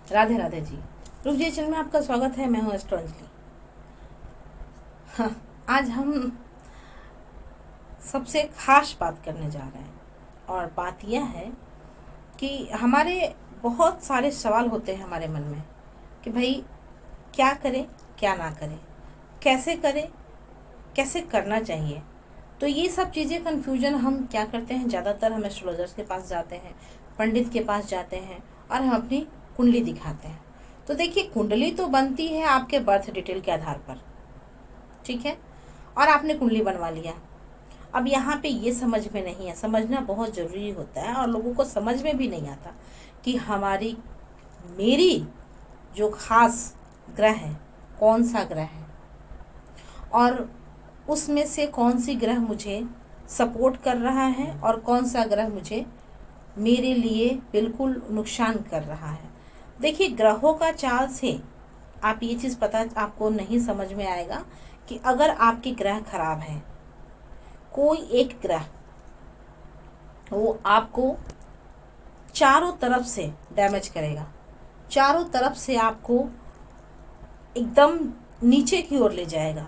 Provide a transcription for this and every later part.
राधे राधे जी। रुक जी चैनल में आपका स्वागत है। मैं हूँ एस्ट्रो अंजलि। हाँ, आज हम सबसे खास बात करने जा रहे हैं और बात यह है कि हमारे बहुत सारे सवाल होते हैं हमारे मन में कि भाई क्या करें, क्या ना करें, कैसे करें, कैसे करना चाहिए। तो ये सब चीज़ें कन्फ्यूजन हम क्या करते हैं, ज़्यादातर हम एस्ट्रोलॉजर्स के पास जाते हैं, पंडित के पास जाते हैं और हम अपनी कुंडली दिखाते हैं। तो देखिए, कुंडली तो बनती है आपके बर्थ डिटेल के आधार पर, ठीक है, और आपने कुंडली बनवा लिया। अब यहाँ पे ये समझ में नहीं है, समझना बहुत ज़रूरी होता है और लोगों को समझ में भी नहीं आता कि मेरी जो खास ग्रह है कौन सा ग्रह है और उसमें से कौन सी ग्रह मुझे सपोर्ट कर रहा है और कौन सा ग्रह मुझे मेरे लिए बिल्कुल नुकसान कर रहा है। देखिए, ग्रहों का चाल से आप ये चीज़ पता आपको नहीं समझ में आएगा कि अगर आपके ग्रह खराब है, कोई एक ग्रह वो आपको चारों तरफ से डैमेज करेगा, चारों तरफ से आपको एकदम नीचे की ओर ले जाएगा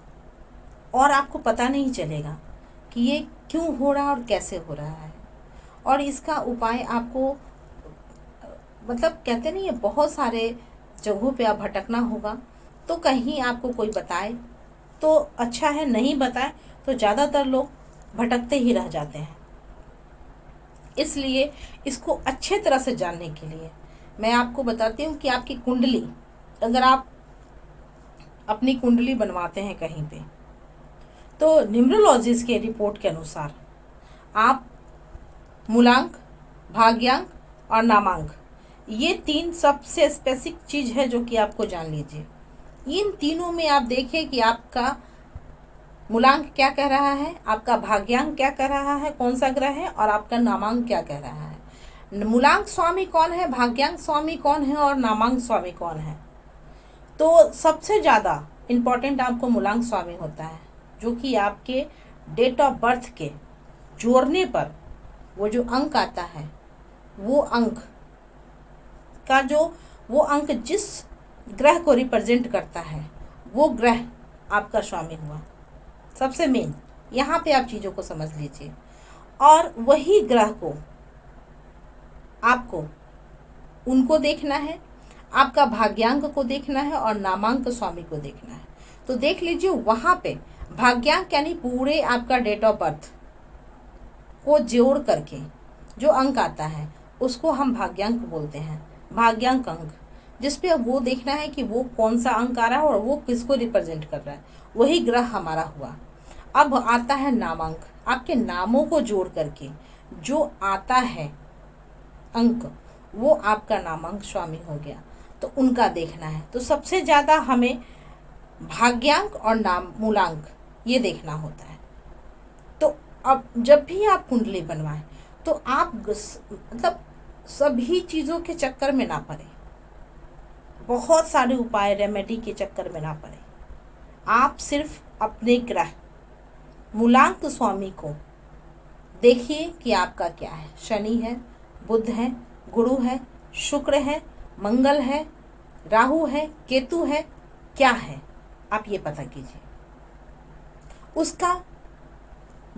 और आपको पता नहीं चलेगा कि ये क्यों हो रहा है और कैसे हो रहा है। और इसका उपाय आपको मतलब कहते नहीं है, बहुत सारे जगहों पे आप भटकना होगा। तो कहीं आपको कोई बताए तो अच्छा है, नहीं बताए तो ज़्यादातर लोग भटकते ही रह जाते हैं। इसलिए इसको अच्छे तरह से जानने के लिए मैं आपको बताती हूँ कि आपकी कुंडली, अगर आप अपनी कुंडली बनवाते हैं कहीं पे, तो न्यूमरोलॉजिस्ट के रिपोर्ट के अनुसार आप मूलांक, भाग्यांक और नामांक, ये तीन सबसे स्पेसिफिक चीज़ है जो कि आपको जान लीजिए। इन तीनों में आप देखिए कि आपका मूलांक क्या कह रहा है, आपका भाग्यांक क्या कह रहा है, कौन सा ग्रह है, और आपका नामांक क्या कह रहा है। मूलांक स्वामी कौन है, भाग्यांक स्वामी कौन है और नामांक स्वामी कौन है। तो सबसे ज़्यादा इम्पॉर्टेंट आपको मूलांक स्वामी होता है, जो कि आपके डेट ऑफ बर्थ के जोड़ने पर वो जो अंक आता है, वो अंक का वो अंक जिस ग्रह को रिप्रेजेंट करता है वो ग्रह आपका स्वामी हुआ। सबसे मेन यहाँ पे आप चीज़ों को समझ लीजिए। और वही ग्रह को आपको उनको देखना है, आपका भाग्यांक को देखना है और नामांक स्वामी को देखना है। तो देख लीजिए, वहाँ पे भाग्यांक यानी पूरे आपका डेट ऑफ बर्थ को जोड़ करके जो अंक आता है उसको हम भाग्यांक बोलते हैं। भाग्यांक अंक जिसपे वो देखना है कि वो कौन सा अंक आ रहा है और वो किसको रिप्रेजेंट कर रहा है, वही ग्रह हमारा हुआ। अब आता है नामांक, आपके नामों को जोड़ करके जो आता है अंक, वो आपका नामांक स्वामी हो गया। तो उनका देखना है। तो सबसे ज़्यादा हमें भाग्यांक और नाम मूलांक ये देखना होता है। तो अब जब भी आप कुंडली बनवाएं तो आप मतलब सभी चीज़ों के चक्कर में ना पड़े, बहुत सारे उपाय रेमेडी के चक्कर में ना पड़े। आप सिर्फ अपने ग्रह मूलांक स्वामी को देखिए कि आपका क्या है। शनि है, बुध है, गुरु है, शुक्र है, मंगल है, राहु है, केतु है, क्या है आप ये पता कीजिए। उसका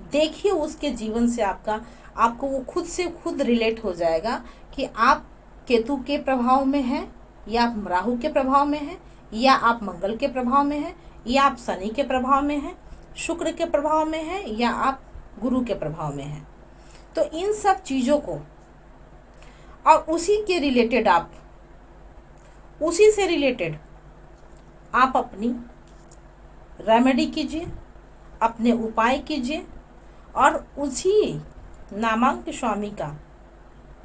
देखिए, उसके जीवन से आपको वो खुद से खुद रिलेट हो जाएगा कि आप केतु के प्रभाव में हैं या आप राहु के प्रभाव में हैं या आप मंगल के प्रभाव में हैं या आप शनि के प्रभाव में हैं, शुक्र के प्रभाव में हैं या आप गुरु के प्रभाव में हैं। तो इन सब चीज़ों को और उसी से रिलेटेड आप अपनी रेमेडी कीजिए, अपने उपाय कीजिए और उसी नामांक स्वामी का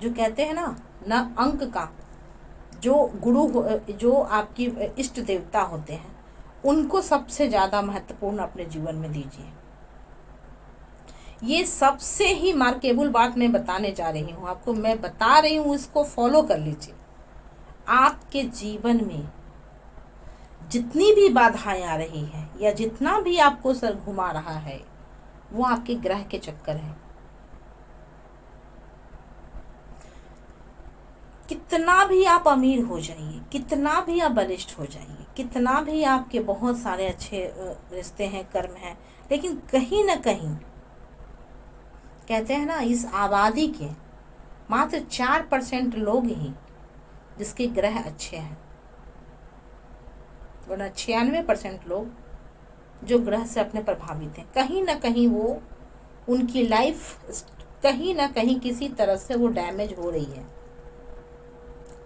जो कहते हैं ना अंक का जो गुरु जो आपकी इष्ट देवता होते हैं, उनको सबसे ज़्यादा महत्वपूर्ण अपने जीवन में दीजिए। ये सबसे ही मार्केबल बात मैं बताने जा रही हूँ आपको, मैं बता रही हूँ, इसको फॉलो कर लीजिए। आपके जीवन में जितनी भी बाधाएं आ रही हैं या जितना भी आपको सर घुमा रहा है, वो आपके ग्रह के चक्कर है। कितना भी आप अमीर हो जाइए, कितना भी आप बलिष्ठ हो जाइए, कितना भी आपके बहुत सारे अच्छे रिश्ते हैं, कर्म हैं, लेकिन कहीं ना कहीं कहते हैं ना, इस आबादी के मात्र 4% लोग ही जिसके ग्रह अच्छे हैं, वरना 96% लोग जो ग्रह से अपने प्रभावित हैं, कहीं ना कहीं वो उनकी लाइफ कहीं ना कहीं किसी तरह से वो डैमेज हो रही है,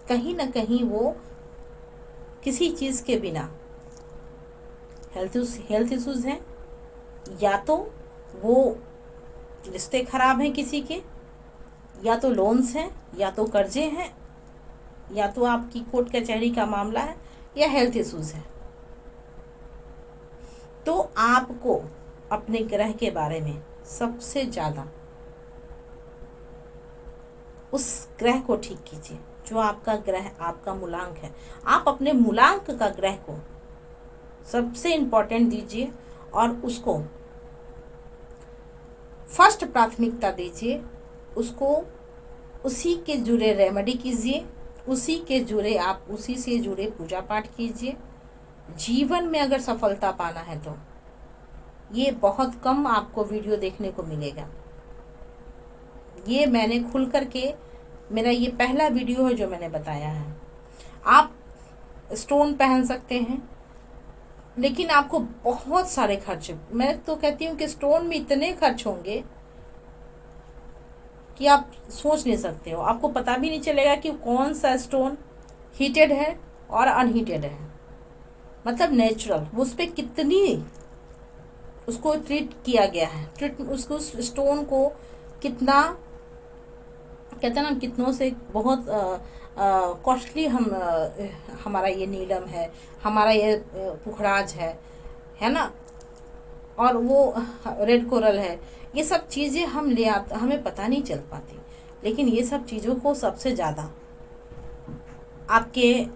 कहीं ना कहीं वो किसी चीज़ के बिना हेल्थ इश्यूज हैं, या तो वो रिश्ते खराब हैं किसी के, या तो लोन्स हैं, या तो कर्जे हैं, या तो आपकी कोर्ट कचहरी का मामला है, या हेल्थ इश्यूज है। तो आपको अपने ग्रह के बारे में सबसे ज़्यादा उस ग्रह को ठीक कीजिए जो आपका ग्रह, आपका मूलांक है। आप अपने मूलांक का ग्रह को सबसे इम्पोर्टेंट दीजिए और उसको फर्स्ट प्राथमिकता दीजिए, उसको उसी के जुड़े रेमेडी कीजिए, उसी से जुड़े पूजा पाठ कीजिए। जीवन में अगर सफलता पाना है तो ये बहुत कम आपको वीडियो देखने को मिलेगा। ये मैंने खुल करके, मेरा ये पहला वीडियो है जो मैंने बताया है। आप स्टोन पहन सकते हैं, लेकिन आपको बहुत सारे खर्च, मैं तो कहती हूँ कि स्टोन में इतने खर्च होंगे कि आप सोच नहीं सकते हो। आपको पता भी नहीं चलेगा कि कौन सा स्टोन हीटेड है और अनहीटेड है, मतलब नेचुरल, वो उस पर कितनी उसको ट्रीट किया गया है, उसको स्टोन को कितना, कहते हैं ना, कितनों से बहुत कॉस्टली हमारा ये नीलम है, हमारा ये पुखराज है ना, और वो रेड कोरल है। ये सब चीज़ें हम ले आते, हमें पता नहीं चल पाती, लेकिन ये सब चीज़ों को सबसे ज़्यादा आपके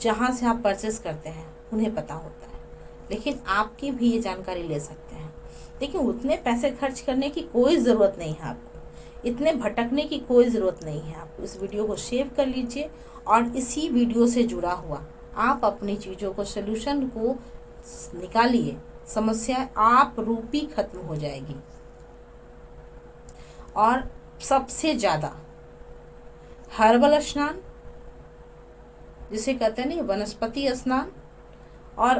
जहाँ से आप परचेस करते हैं उन्हें पता होता है, लेकिन आपकी भी ये जानकारी ले सकते हैं। लेकिन उतने पैसे खर्च करने की कोई ज़रूरत नहीं है आपको, इतने भटकने की कोई ज़रूरत नहीं है। आप इस वीडियो को सेव कर लीजिए और इसी वीडियो से जुड़ा हुआ आप अपनी चीज़ों को, सोल्यूशन को निकालिए, समस्या आप रूपी खत्म हो जाएगी। और सबसे ज़्यादा हर्बल स्नान, जिसे कहते हैं ना वनस्पति स्नान, और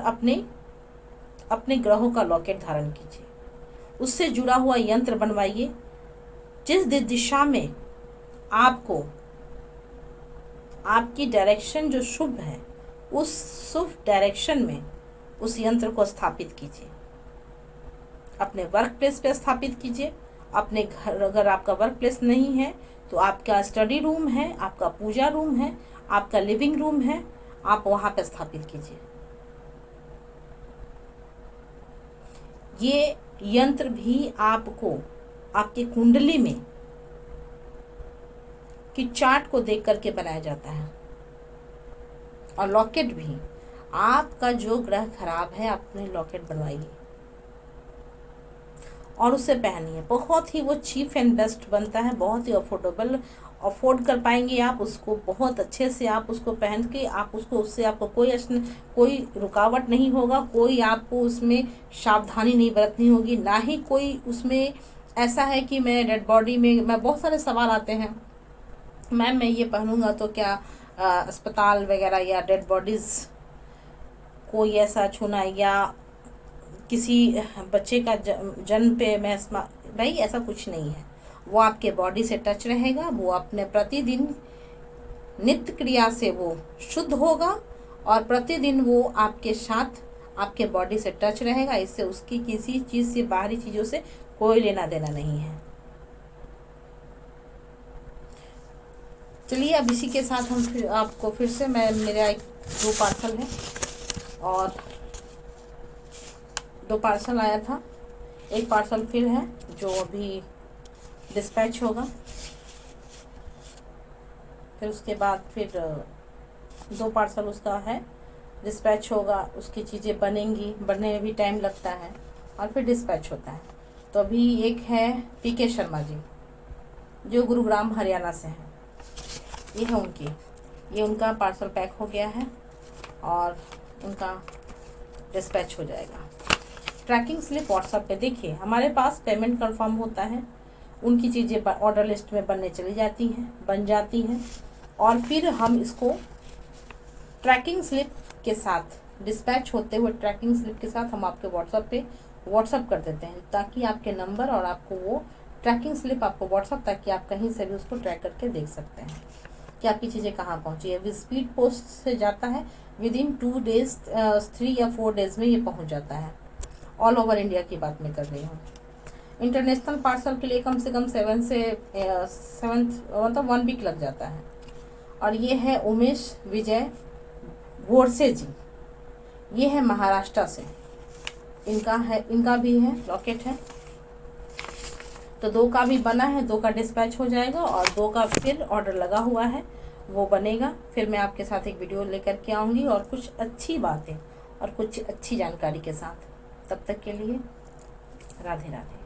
अपने ग्रहों का लॉकेट धारण कीजिए, उससे जुड़ा हुआ यंत्र बनवाइए। जिस दिशा में आपको, आपकी डायरेक्शन जो शुभ है, उस शुभ डायरेक्शन में उस यंत्र को स्थापित कीजिए। अपने वर्क प्लेस पे स्थापित कीजिए, अपने घर, अगर आपका वर्क प्लेस नहीं है तो आपका स्टडी रूम है, आपका पूजा रूम है, आपका लिविंग रूम है, आप वहाँ पे स्थापित कीजिए। ये यंत्र भी आपको आपकी कुंडली में की चार्ट को देख करके बनाया जाता है। और लॉकेट भी, आपका जो ग्रह खराब है अपने लॉकेट बनवाइए और उसे पहनिए। बहुत ही वो चीप एंड बेस्ट बनता है, बहुत ही अफोर्डेबल, अफोर्ड कर पाएंगे आप उसको, बहुत अच्छे से आप उसको पहन के आप उसको, उससे आपको कोई रुकावट नहीं होगा, कोई आपको उसमें सावधानी नहीं बरतनी होगी, ना ही कोई उसमें ऐसा है कि मैं डेड बॉडी में, मैं बहुत सारे सवाल आते हैं, मैम मैं ये पहनूंगा तो क्या अस्पताल वगैरह या डेड बॉडीज़ कोई ऐसा छूना, या किसी बच्चे का जन्म पे मैं, भाई ऐसा कुछ नहीं है। वो आपके बॉडी से टच रहेगा, वो अपने प्रतिदिन नित्य क्रिया से वो शुद्ध होगा और प्रतिदिन वो आपके साथ आपके बॉडी से टच रहेगा। इससे उसकी किसी चीज़ से, बाहरी चीज़ों से कोई लेना देना नहीं है। चलिए अब इसी के साथ हम फिर आपको फिर से, मेरा 2 पार्सल है और 2 पार्सल आया था, एक पार्सल फिर है जो अभी डिस्पैच होगा, फिर उसके बाद फिर 2 पार्सल उसका है, डिस्पैच होगा, उसकी चीज़ें बनेंगी, बनने में भी टाइम लगता है और फिर डिस्पैच होता है। तो अभी एक है PK शर्मा जी जो गुरुग्राम हरियाणा से हैं, ये है उनकी, ये उनका पार्सल पैक हो गया है और उनका डिस्पैच हो जाएगा। ट्रैकिंग स्लिप व्हाट्सएप पे देखिए, हमारे पास पेमेंट कंफर्म होता है, उनकी चीज़ें ऑर्डर लिस्ट में बनने चली जाती हैं, बन जाती हैं, और फिर हम इसको ट्रैकिंग स्लिप के साथ, डिस्पैच होते हुए ट्रैकिंग स्लिप के साथ हम आपके व्हाट्सएप पे व्हाट्सएप कर देते हैं, ताकि आपके नंबर और आपको वो ट्रैकिंग स्लिप आपको व्हाट्सएप, ताकि आप कहीं से भी उसको ट्रैक करके देख सकते हैं कि आपकी चीज़ें कहाँ पहुँची है। स्पीड पोस्ट से जाता है, विद इन 2 डेज, 3 या 4 डेज में ये पहुँच जाता है। ऑल ओवर इंडिया की बात मैं कर रही हूँ। इंटरनेशनल पार्सल के लिए कम से कम 7 से 7 मतलब 1 वीक लग जाता है। और ये है उमेश विजय गोडसे जी, ये है महाराष्ट्र से, इनका भी है लॉकेट है। तो 2 का भी बना है, 2 का डिस्पैच हो जाएगा और 2 का फिर ऑर्डर लगा हुआ है, वो बनेगा। फिर मैं आपके साथ एक वीडियो लेकर के आऊँगी और कुछ अच्छी बातें और कुछ अच्छी जानकारी के साथ। तब तक के लिए राधे राधे।